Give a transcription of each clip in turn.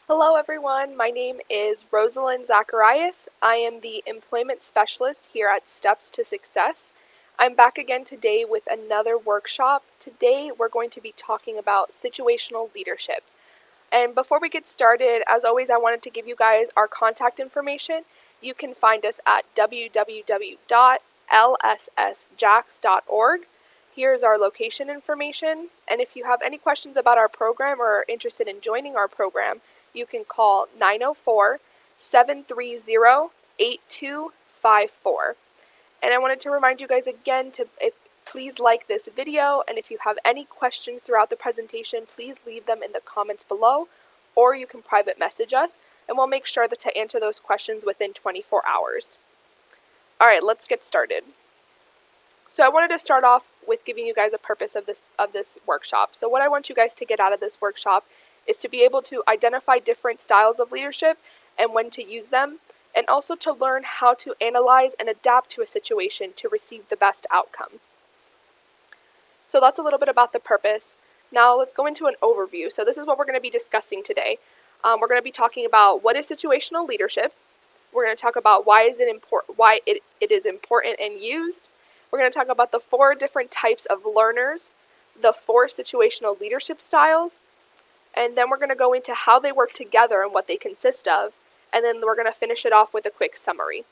Hello everyone, my name is Rosalind Zacharias. I am the Employment Specialist here at Steps to Success. I'm back again today with another workshop. Today we're going to be talking about situational leadership. And before we get started, as always, I wanted to give you guys our contact information. You can find us at www.lssjax.org. Here's our location information, and if you have any questions about our program or are interested in joining our program, you can call 904-730-8254. And I wanted to remind you guys again to please like this video, and if you have any questions throughout the presentation, please leave them in the comments below, or you can private message us, and we'll make sure to answer those questions within 24 hours. Alright, let's get started. So I wanted to start off with giving you guys a purpose of this workshop. So what I want you guys to get out of this workshop is to be able to identify different styles of leadership and when to use them, and also to learn how to analyze and adapt to a situation to receive the best outcome. So that's a little bit about the purpose. Now let's go into an overview. So this is what we're going to be discussing today. We're going to be talking about what is situational leadership. We're going to talk about why it is important and used. We're going to talk about the 4 different types of learners, the 4 situational leadership styles, and then we're going to go into how they work together and what they consist of, and then we're going to finish it off with a quick summary.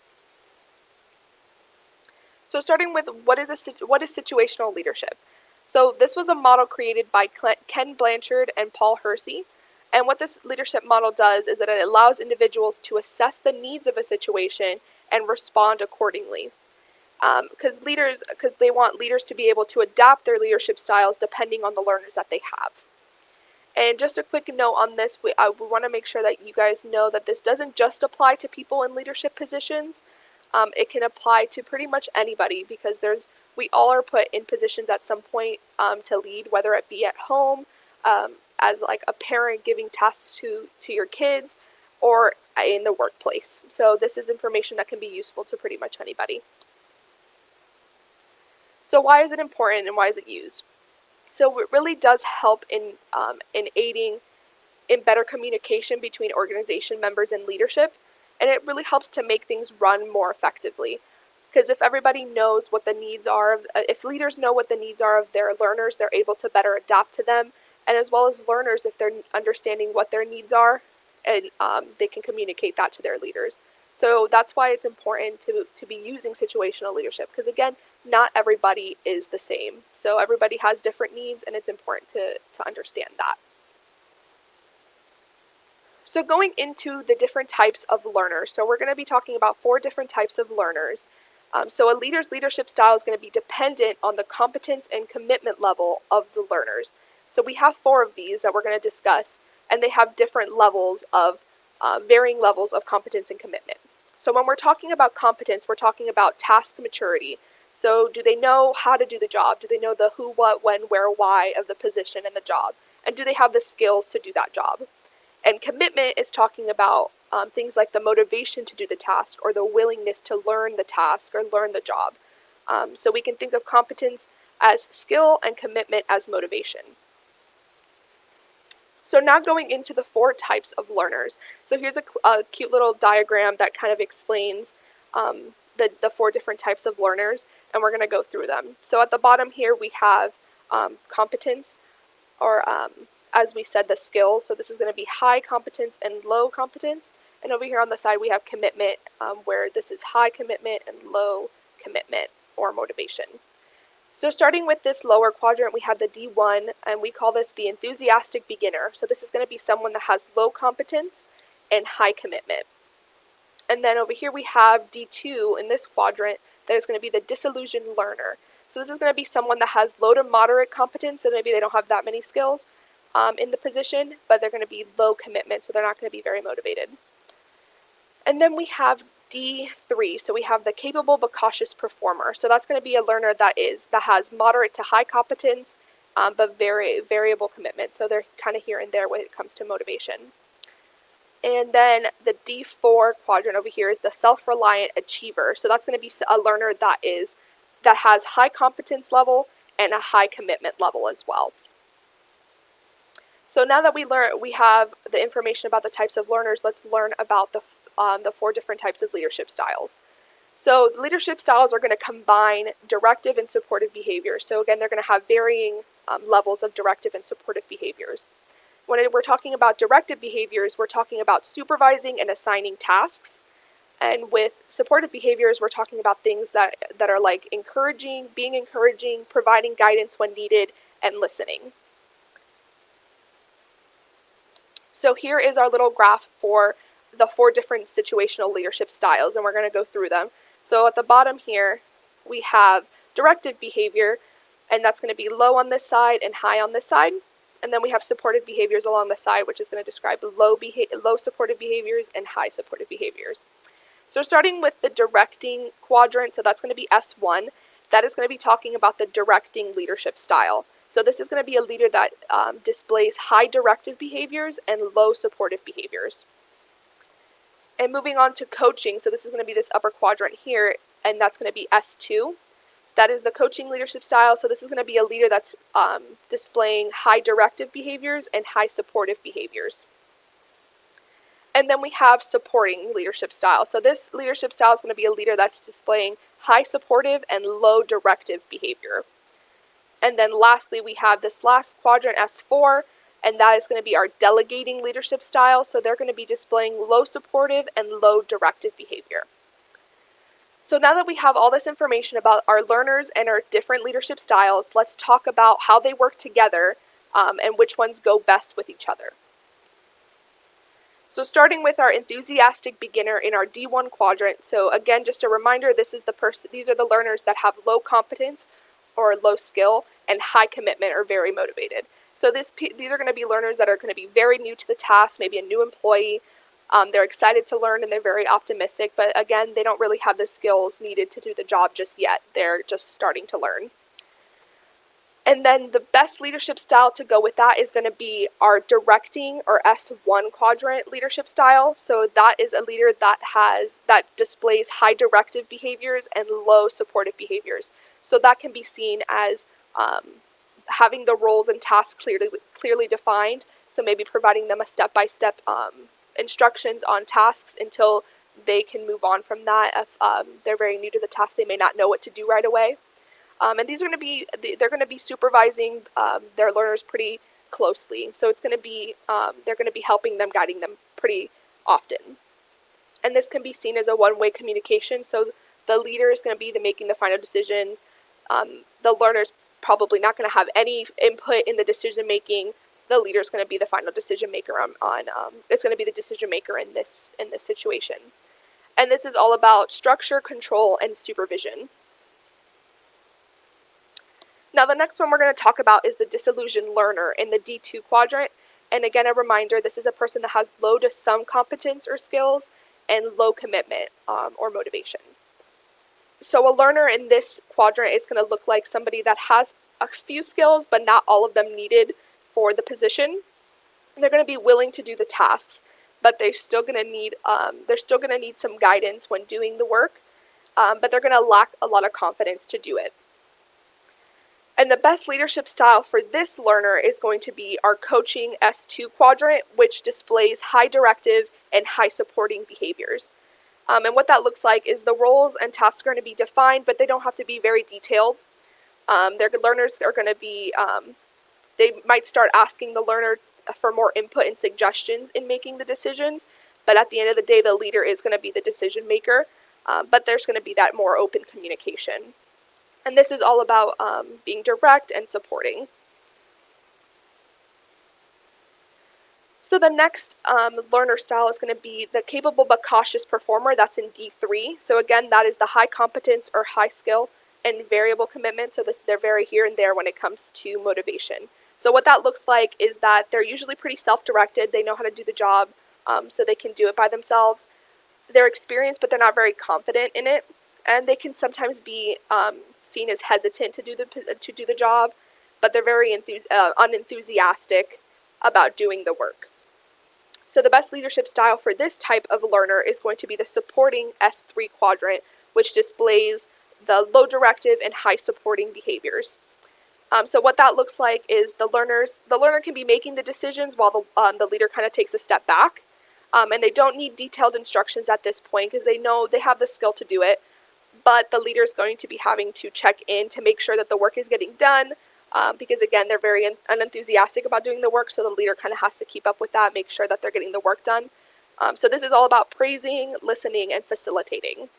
So starting with what is situational leadership? So this was a model created by Ken Blanchard and Paul Hersey, and what this leadership model does is that it allows individuals to assess the needs of a situation and respond accordingly. Because they want leaders to be able to adapt their leadership styles depending on the learners that they have. And just a quick note on this, we want to make sure that you guys know that this doesn't just apply to people in leadership positions. It can apply to pretty much anybody, because we all are put in positions at some point to lead, whether it be at home, as like a parent giving tasks to your kids, or in the workplace. So this is information that can be useful to pretty much anybody. So why is it important and why is it used? So it really does help in aiding in better communication between organization members and leadership, and it really helps to make things run more effectively. Because if everybody knows what the needs are, if leaders know what the needs are of their learners, they're able to better adapt to them, and as well as learners, if they're understanding what their needs are, and they can communicate that to their leaders. So that's why it's important to be using situational leadership, because again, not everybody is the same. So everybody has different needs, and it's important to understand that. So going into the different types of learners, so we're going to be talking about 4 different types of learners. So a leader's leadership style is going to be dependent on the competence and commitment level of the learners. So we have 4 of these that we're going to discuss, and they have different levels of varying levels of competence and commitment. So when we're talking about competence, we're talking about task maturity. So do they know how to do the job? Do they know the who, what, when, where, why of the position and the job? And do they have the skills to do that job? And commitment is talking about things like the motivation to do the task, or the willingness to learn the task or learn the job. So we can think of competence as skill and commitment as motivation. So now going into the 4 types of learners. So here's a cute little diagram that kind of explains the 4 different types of learners, and we're going to go through them. So at the bottom here we have competence, or as we said, the skills. So this is going to be high competence and low competence. And over here on the side we have commitment, where this is high commitment and low commitment or motivation. So starting with this lower quadrant, we have the D1, and we call this the enthusiastic beginner. So this is going to be someone that has low competence and high commitment. And then over here we have D2 in this quadrant, that is going to be the disillusioned learner. So this is going to be someone that has low to moderate competence, so maybe they don't have that many skills in the position, but they're going to be low commitment, so they're not going to be very motivated. And then we have D3, so we have the capable but cautious performer. So that's going to be a learner that has moderate to high competence, but very variable commitment. So they're kind of here and there when it comes to motivation. And then the D4 quadrant over here is the self-reliant achiever. So that's going to be a learner that has high competence level and a high commitment level as well. So now that we have the information about the types of learners, let's learn about the 4 different types of leadership styles. So the leadership styles are going to combine directive and supportive behavior. So again, they're going to have varying levels of directive and supportive behaviors. When we're talking about directive behaviors, we're talking about supervising and assigning tasks. And with supportive behaviors, we're talking about things that are like being encouraging, providing guidance when needed, and listening. So here is our little graph for the 4 different situational leadership styles, and we're going to go through them. So at the bottom here, we have directive behavior, and that's going to be low on this side and high on this side. And then we have supportive behaviors along the side, which is going to describe low supportive behaviors and high supportive behaviors. So starting with the directing quadrant, so that's going to be S1, that is going to be talking about the directing leadership style. So this is going to be a leader that displays high directive behaviors and low supportive behaviors. And moving on to coaching, so this is going to be this upper quadrant here, and that's going to be S2. That is the coaching leadership style, so this is going to be a leader that's displaying high directive behaviors and high supportive behaviors. And then we have supporting leadership style. So this leadership style is going to be a leader that's displaying high supportive and low directive behavior. And then lastly, we have this last quadrant, S4, and that is going to be our delegating leadership style. So they're going to be displaying low supportive and low directive behavior. So now that we have all this information about our learners and our different leadership styles, let's talk about how they work together and which ones go best with each other. So starting with our enthusiastic beginner in our D1 quadrant. So again, just a reminder, these are the learners that have low competence or low skill and high commitment or very motivated. So these are going to be learners that are going to be very new to the task, maybe a new employee. They're excited to learn and they're very optimistic, but again, they don't really have the skills needed to do the job just yet. They're just starting to learn. And then the best leadership style to go with that is going to be our directing or S1 quadrant leadership style. So that is a leader that displays high directive behaviors and low supportive behaviors. So that can be seen as having the roles and tasks clearly defined. So maybe providing them a step-by-step instructions on tasks until they can move on from that. If they're very new to the task, they may not know what to do right away. And they're going to be supervising their learners pretty closely. So it's going to be they're going to be helping them, guiding them pretty often. And this can be seen as a one-way communication. So the leader is going to be making the final decisions. The learner's probably not going to have any input in the decision making. The leader is going to be the final decision maker it's going to be the decision maker in this situation. And this is all about structure, control, and supervision. Now the next one we're going to talk about is the disillusioned learner in the D2 quadrant. And again, a reminder, this is a person that has low to some competence or skills and low commitment or motivation. So a learner in this quadrant is going to look like somebody that has a few skills, but not all of them needed for the position. They're going to be willing to do the tasks, but they're still going to need some guidance when doing the work, but they're going to lack a lot of confidence to do it. And the best leadership style for this learner is going to be our coaching S2 quadrant, which displays high directive and high supporting behaviors. And what that looks like is the roles and tasks are going to be defined, but they don't have to be very detailed. Their learners are going to be, they might start asking the learner for more input and suggestions in making the decisions, but at the end of the day, the leader is going to be the decision maker, but there's going to be that more open communication. And this is all about being direct and supporting. So the next learner style is going to be the capable but cautious performer. That's in D3. So again, that is the high competence or high skill and variable commitment. So they're very here and there when it comes to motivation. So what that looks like is that they're usually pretty self-directed. They know how to do the job, so they can do it by themselves. They're experienced, but they're not very confident in it. And they can sometimes be seen as hesitant to do the job, but they're very unenthusiastic about doing the work. So the best leadership style for this type of learner is going to be the supporting S3 quadrant, which displays the low directive and high supporting behaviors. So what that looks like is the learner can be making the decisions while the leader kind of takes a step back. And they don't need detailed instructions at this point because they know they have the skill to do it. But the leader is going to be having to check in to make sure that the work is getting done, because again, they're very unenthusiastic about doing the work, so the leader kind of has to keep up with that, make sure that they're getting the work done. So this is all about praising, listening, and facilitating.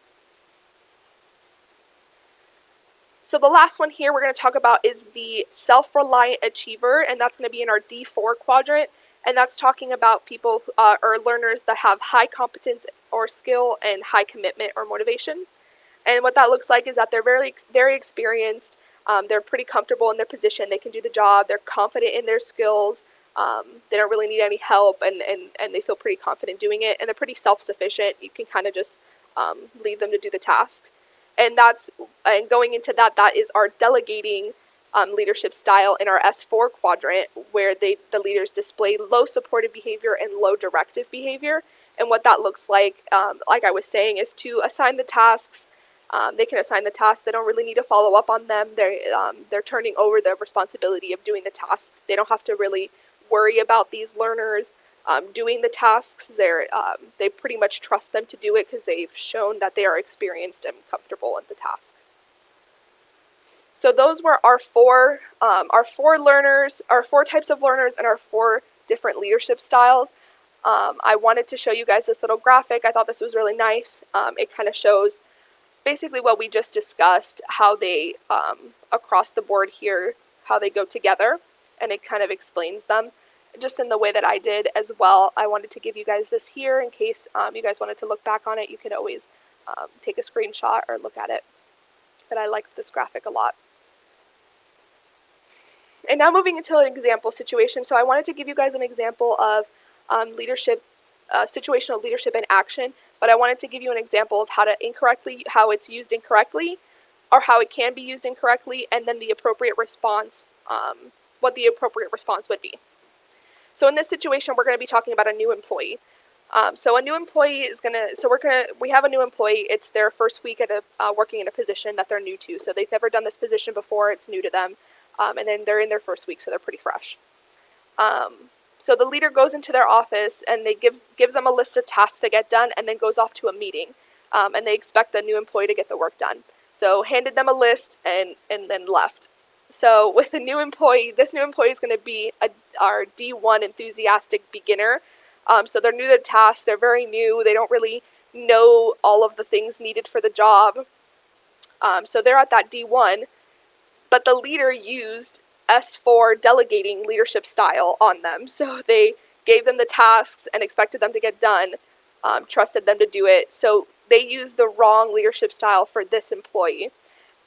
So the last one here we're going to talk about is the self-reliant achiever, and that's going to be in our D4 quadrant, and that's talking about people or learners that have high competence or skill and high commitment or motivation. And what that looks like is that they're very, very experienced, they're pretty comfortable in their position, they can do the job, they're confident in their skills, they don't really need any help, and they feel pretty confident doing it, and they're pretty self-sufficient. You can kind of just leave them to do the task. And going into that is our delegating leadership style in our S4 quadrant, where the leaders display low supportive behavior and low directive behavior. And what that looks like I was saying, is to assign the tasks. They can assign the tasks. They don't really need to follow up on them. They're turning over the responsibility of doing the tasks. They don't have to really worry about these learners doing the tasks. They pretty much trust them to do it because they've shown that they are experienced and comfortable in the task. So those were our four learners, our 4 types of learners, and our 4 different leadership styles. I wanted to show you guys this little graphic. I thought this was really nice. It kind of shows basically what we just discussed, how they, across the board here, how they go together, and it kind of explains them just in the way that I did as well. I wanted to give you guys this here in case you guys wanted to look back on it. You could always take a screenshot or look at it. But I like this graphic a lot. And now moving into an example situation. So I wanted to give you guys an example of leadership, situational leadership in action, but I wanted to give you an example of how it's used incorrectly, or how it can be used incorrectly, and then the appropriate response, what the appropriate response would be. So in this situation, we're going to be talking about a new employee. So a new employee we have a new employee. It's their first week at working in a position that they're new to. So they've never done this position before. It's new to them. And then they're in their first week, so they're pretty fresh. So the leader goes into their office and they gives them a list of tasks to get done, and then goes off to a meeting. And they expect the new employee to get the work done. So handed them a list and then left. So with the new employee, this new employee is going to be our D1 enthusiastic beginner. So they're new to the task, they're very new, they don't really know all of the things needed for the job. So they're at that D1, but the leader used S4 delegating leadership style on them. So they gave them the tasks and expected them to get done, trusted them to do it. So they used the wrong leadership style for this employee.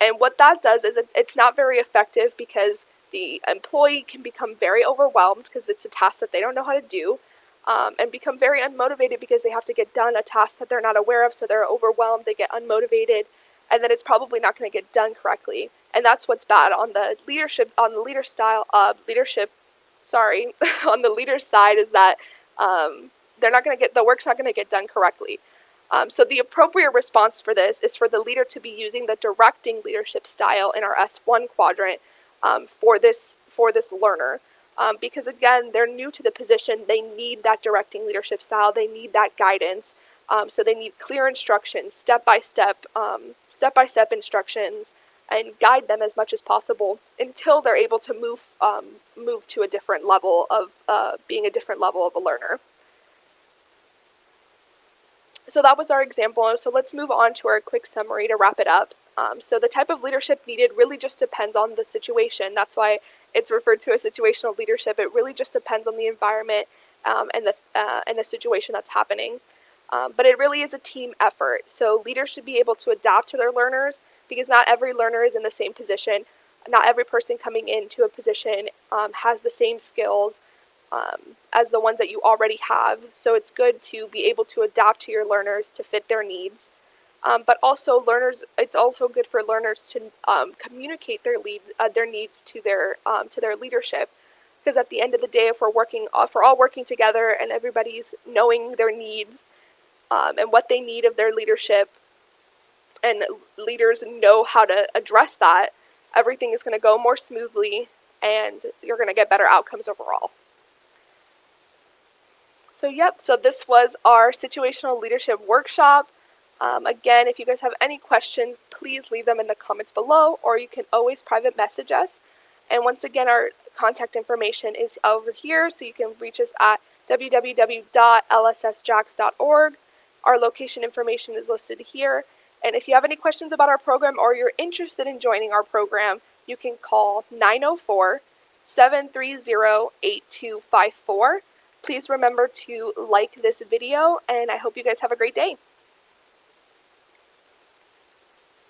And what that does is it's not very effective, because the employee can become very overwhelmed because it's a task that they don't know how to do, and become very unmotivated because they have to get done a task that they're not aware of, so they're overwhelmed, they get unmotivated, and then it's probably not going to get done correctly. And that's what's bad on the leadership, on the leader style of leadership, on the leader's side, is that the work's not going to get done correctly. So the appropriate response for this is for the leader to be using the directing leadership style in our S1 quadrant for this learner. Because again, they're new to the position, they need that directing leadership style, they need that guidance. So they need clear instructions, step-by-step instructions, and guide them as much as possible until they're able to move to a different level of being a different level of a learner. So that was our example. So let's move on to our quick summary to wrap it up. So the type of leadership needed really just depends on the situation. That's why it's referred to as situational leadership. It really just depends on the environment and the situation that's happening. But it really is a team effort. So leaders should be able to adapt to their learners, because not every learner is in the same position. Not every person coming into a position has the same skills as the ones that you already have. So it's good to be able to adapt to your learners to fit their needs. But also it's also good for learners to communicate their needs to their leadership. Because at the end of the day, if we're all working together and everybody's knowing their needs and what they need of their leadership, and leaders know how to address that, everything is going to go more smoothly and you're going to get better outcomes overall. So this was our situational leadership workshop. Again, if you guys have any questions, please leave them in the comments below, or you can always private message us. And once again, our contact information is over here, so you can reach us at www.lssjax.org. Our location information is listed here. And if you have any questions about our program or you're interested in joining our program, you can call 904-730-8254. Please remember to like this video, and I hope you guys have a great day.